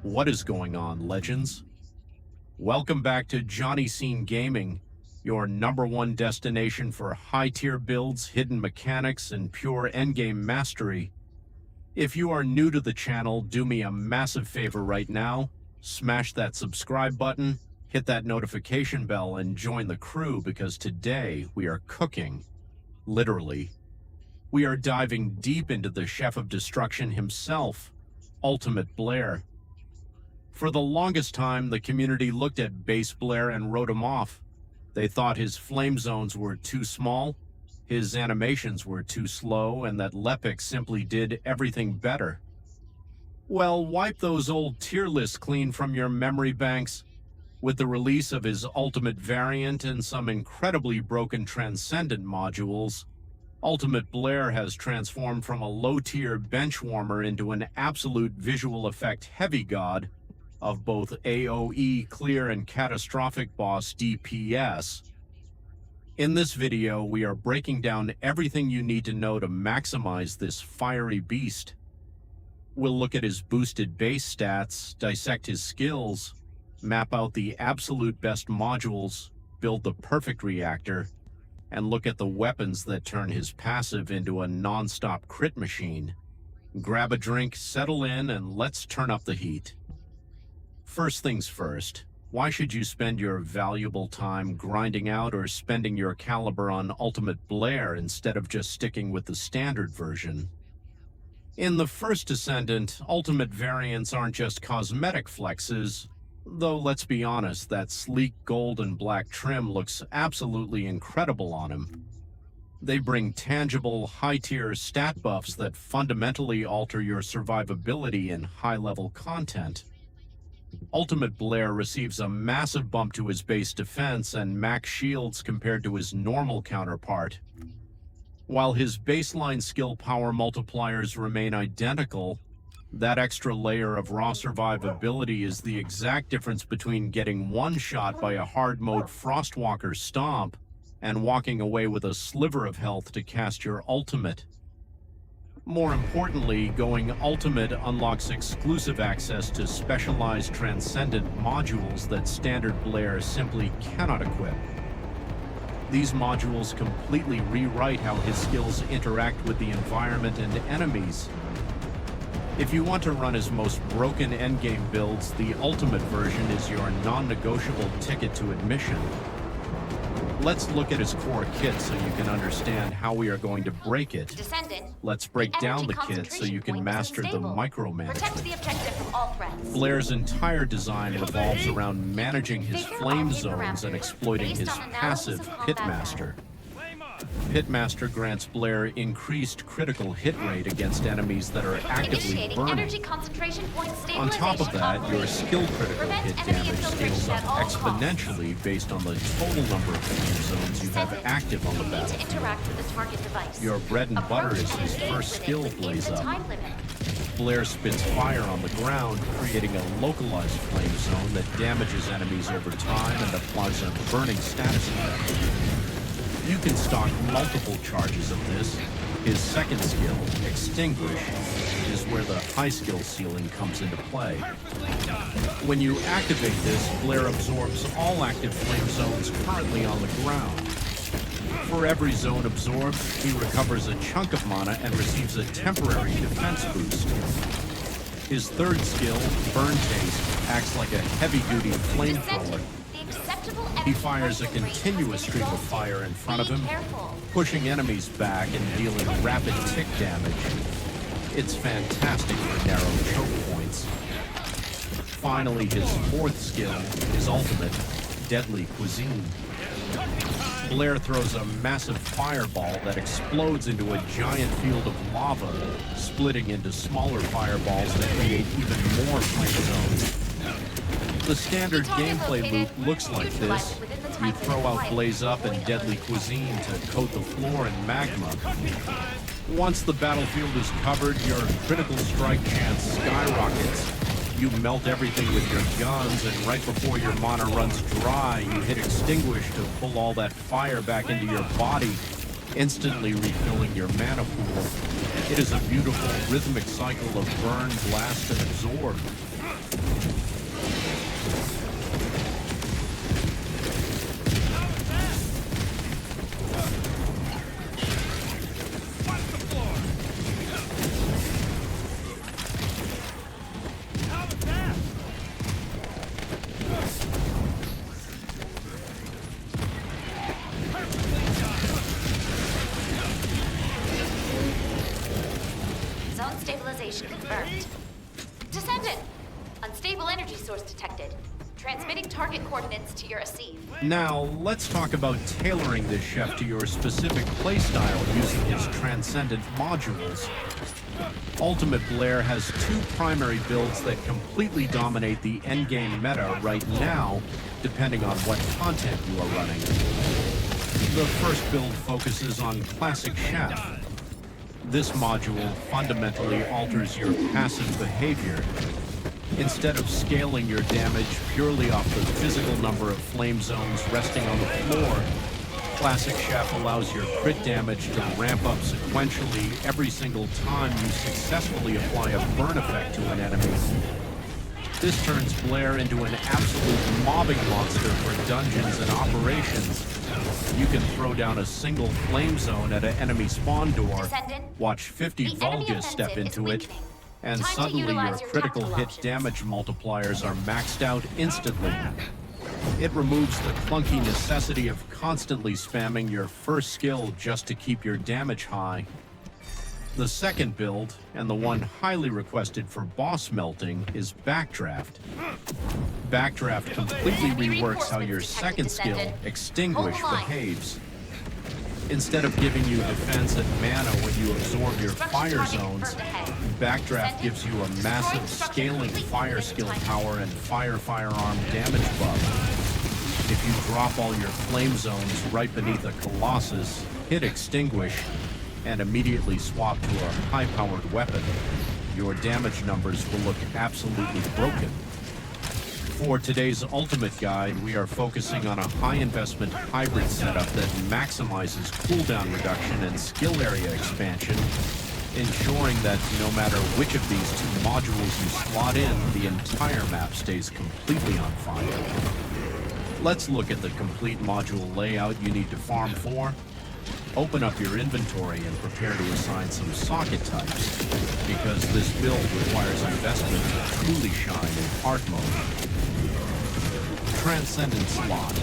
What is going on, legends? Welcome back to Johnny Scene Gaming, your #1 destination for high-tier builds, hidden mechanics, and pure endgame mastery. If you are new to the channel, do me a massive favor right now. Smash that subscribe button, hit that notification bell, and join the crew because today we are cooking. Literally. We are diving deep into the chef of destruction himself, Ultimate Blair. For the longest time, the community looked at base Blair and wrote him off. They thought his flame zones were too small, his animations were too slow, and that Lepic simply did everything better. Well, wipe those old tier lists clean from your memory banks. With the release of his Ultimate variant and some incredibly broken Transcendent modules, Ultimate Blair has transformed from a low-tier benchwarmer into an absolute visual effect heavy god of both AoE, clear, and catastrophic boss DPS. In this video, we are breaking down everything you need to know to maximize this fiery beast. We'll look at his boosted base stats, dissect his skills, map out the absolute best modules, build the perfect reactor, and look at the weapons that turn his passive into a non-stop crit machine. Grab a drink, settle in, and let's turn up the heat. First things first, why should you spend your valuable time grinding out or spending your caliber on Ultimate Blair instead of just sticking with the standard version? In the First Descendant, Ultimate variants aren't just cosmetic flexes, though let's be honest, that sleek gold and black trim looks absolutely incredible on him. They bring tangible, high-tier stat buffs that fundamentally alter your survivability in high-level content. Ultimate Blair receives a massive bump to his base defense and max shields compared to his normal counterpart. While his baseline skill power multipliers remain identical, that extra layer of raw survivability is the exact difference between getting one shot by a hard mode Frostwalker stomp and walking away with a sliver of health to cast your ultimate. More importantly, going Ultimate unlocks exclusive access to specialized Transcendent modules that standard Blair simply cannot equip. These modules completely rewrite how his skills interact with the environment and enemies. If you want to run his most broken endgame builds, the Ultimate version is your non-negotiable ticket to admission. Let's look at his core kit so you can understand how we are going to break it. Let's break down the kit so you can master the micromanagement. Blair's entire design revolves around managing his flame zones and exploiting his passive Pitmaster. Pitmaster grants Blair increased critical hit rate against enemies that are actively burning. On top of that, your skill critical hit damage scales up exponentially based on the total number of flame zones you have active on the battlefield. Your bread and butter is his first skill, Blaze Up. Blair spits fire on the ground, creating a localized flame zone that damages enemies over time and applies a burning status effect. You can stock multiple charges of this. His second skill, Extinguish, is where the high skill ceiling comes into play. When you activate this, Blair absorbs all active flame zones currently on the ground. For every zone absorbed, he recovers a chunk of mana and receives a temporary defense boost. His third skill, Burn Taste, acts like a heavy-duty flamethrower. He fires a continuous stream of fire in front of him, pushing enemies back and dealing rapid tick damage. It's fantastic for narrow choke points. Finally, his fourth skill, his ultimate, Deadly Cuisine. Blair throws a massive fireball that explodes into a giant field of lava, splitting into smaller fireballs that create even more flame zones. The standard gameplay loop looks like this. You throw out Blaze Up and Deadly Cuisine to coat the floor in magma. Once the battlefield is covered, your critical strike chance skyrockets. You melt everything with your guns, and right before your mana runs dry, you hit Extinguish to pull all that fire back into your body. instantly refilling your mana pool. It is a beautiful rhythmic cycle of burn, blast, and absorb. Zone stabilization confirmed. Descendant! Unstable energy source detected. Transmitting target coordinates to your receive. Now, let's talk about tailoring this chef to your specific playstyle using his Transcendent modules. Ultimate Blair has two primary builds that completely dominate the endgame meta right now, depending on what content you are running. The first build focuses on Classic Chef. This module fundamentally alters your passive behavior. Instead of scaling your damage purely off the physical number of flame zones resting on the floor, Classic Chef allows your crit damage to ramp up sequentially every single time you successfully apply a burn effect to an enemy. This turns Blair into an absolute mobbing monster for dungeons and operations. You can throw down a single flame zone at an enemy spawn door, watch 50 Vulgas step into it, and suddenly your critical hit damage multipliers are maxed out instantly. It removes the clunky necessity of constantly spamming your first skill just to keep your damage high. The second build, and the one highly requested for boss melting, is BackDraft. BackDraft completely reworks how your second skill, Extinguish, behaves. Instead of giving you defense and mana when you absorb your fire zones, BackDraft gives you a massive scaling fire skill power and firearm damage buff. If you drop all your flame zones right beneath a Colossus, hit Extinguish, and immediately swap to a high-powered weapon, your damage numbers will look absolutely broken. For today's ultimate guide, we are focusing on a high-investment hybrid setup that maximizes cooldown reduction and skill area expansion, ensuring that no matter which of these two modules you slot in, the entire map stays completely on fire. Let's look at the complete module layout you need to farm for. Open up your inventory and prepare to assign some socket types, because this build requires investment to truly shine in hard mode. Transcendent slot,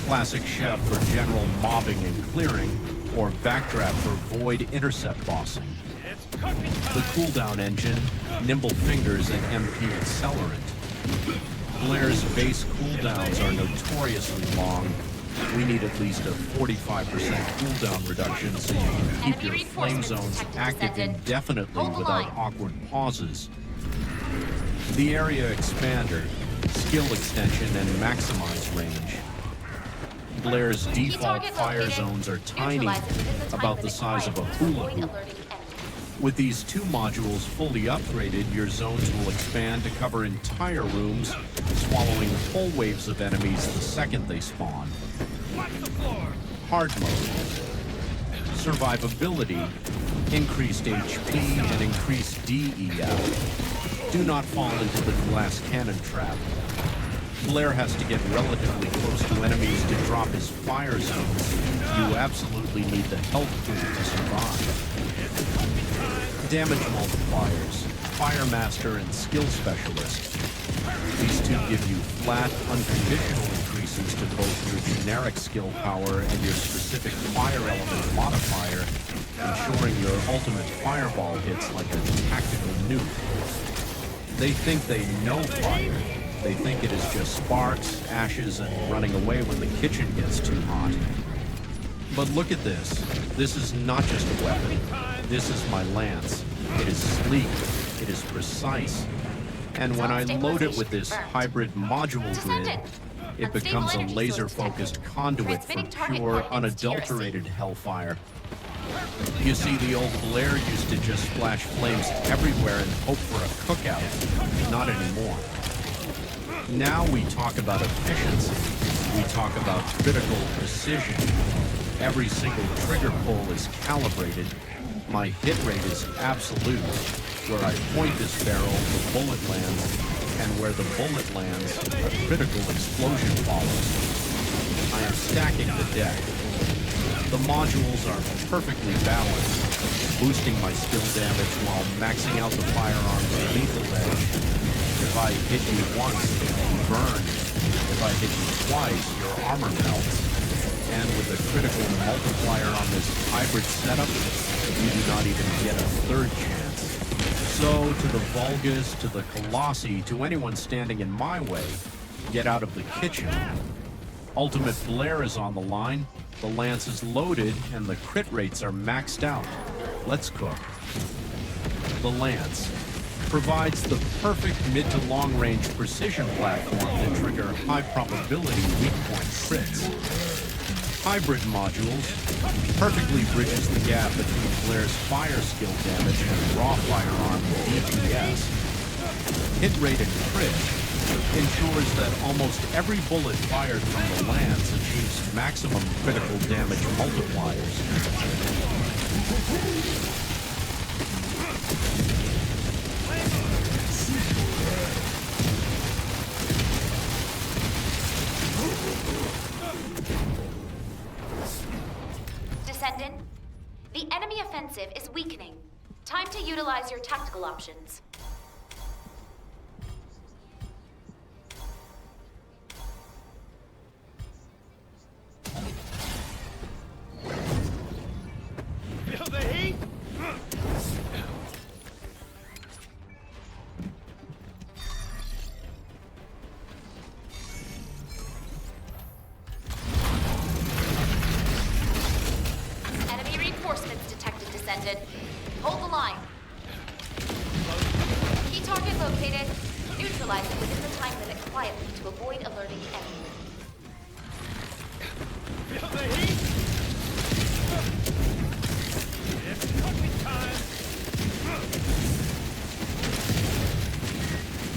Classic Chef for general mobbing and clearing, or BackDraft for void intercept bossing. The cooldown engine, Nimble Fingers, and MP Accelerant. Blair's base cooldowns are notoriously long. We need at least a 45% cooldown reduction so you can keep your flame zones active indefinitely without awkward pauses. The area expander, skill extension, and maximize range. Blair's default fire zones are tiny, about the size of a hula hoop. With these two modules fully upgraded, your zones will expand to cover entire rooms, swallowing whole waves of enemies the second they spawn. Hard mode. Survivability, increased HP, and increased DEF. Do not fall into the glass cannon trap. Blair has to get relatively close to enemies to drop his fire zones. You absolutely need the health pool to survive. Damage multipliers, Fire Master, and Skill Specialist. These two give you flat, unconditional increases to both your generic skill power and your specific fire element modifier, ensuring your ultimate fireball hits like a tactical nuke. They think they know fire. They think it is just sparks, ashes, and running away when the kitchen gets too hot. But look at this. This is not just a weapon. This is my lance. It is sleek. It is precise. And when I load it with this hybrid module grid, it becomes a laser-focused conduit for pure, unadulterated hellfire. You see, the old Blair used to just splash flames everywhere and hope for a cookout. Not anymore. Now we talk about efficiency. We talk about critical precision. Every single trigger pull is calibrated. My hit rate is absolute. Where I point this barrel, the bullet lands, and where the bullet lands, a critical explosion follows. I am stacking the deck. The modules are perfectly balanced, boosting my skill damage while maxing out the firearm's lethal edge. If I hit you once, you burn. If I hit you twice, your armor melts. And with a critical multiplier on this hybrid setup, you do not even get a third chance. So, to the Vulgus, to the Colossi, to anyone standing in my way, get out of the kitchen. Ultimate Blair is on the line, the Lance is loaded, and the crit rates are maxed out. Let's cook. The Lance provides the perfect mid to long range precision platform to trigger high probability weak point crits. Hybrid modules perfectly bridges the gap between Blair's fire skill damage and raw firearm DPS. Hit rate and crit ensures that almost every bullet fired from the Lance achieves maximum critical damage multipliers. Descendant, the enemy offensive is weakening. Time to utilize your tactical options. Feel the heat? Enemy reinforcements detected, Descendant. Hold the line. Key target located. Neutralize it within the time limit quietly to avoid alerting the enemy. Feel the heat? It's cooking time!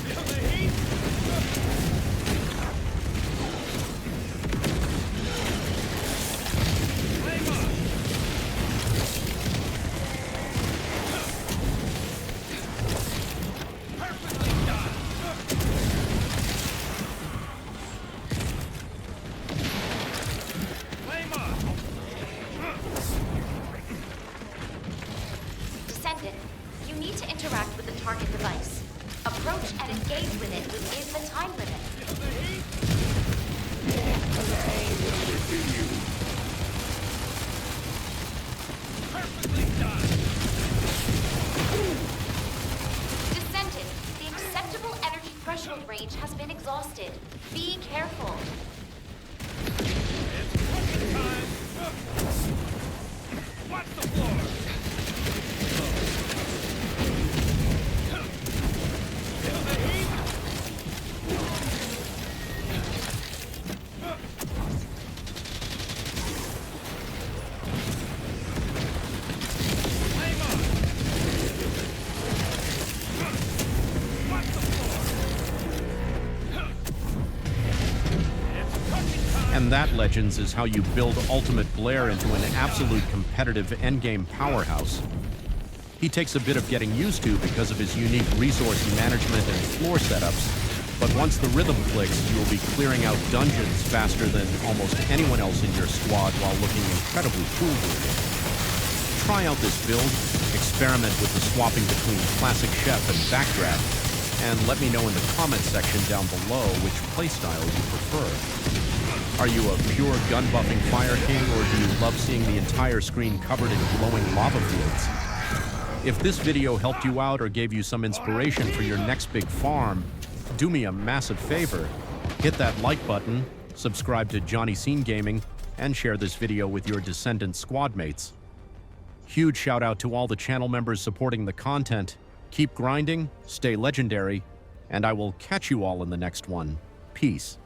Feel the heat? Flame up! Perfectly done! Flame up! Descendant, you need to interact with the target device. Approach and engage with it within the time limit. Feel the heat? Perfectly done! Descendant, the acceptable energy threshold range has been exhausted. Be careful. It's cooking time! Watch the floor! Feel the heat? Flame up! Watch the floor! It's cooking time! And that, Legends, is how you build Ultimate Blair into an absolute competitive endgame powerhouse. He takes a bit of getting used to because of his unique resource management and floor setups, but once the rhythm clicks, you will be clearing out dungeons faster than almost anyone else in your squad while looking incredibly cool with it. Try out this build, experiment with the swapping between Classic Chef and BackDraft, and let me know in the comments section down below which playstyle you prefer. Are you a pure gun buffing Fire King, or do you love seeing the entire screen covered in glowing lava fields? If this video helped you out or gave you some inspiration for your next big farm, do me a massive favor. Hit that like button, subscribe to Johnny Scene Gaming, and share this video with your Descendant squad mates. Huge shout out to all the channel members supporting the content. Keep grinding, stay legendary, and I will catch you all in the next one. Peace.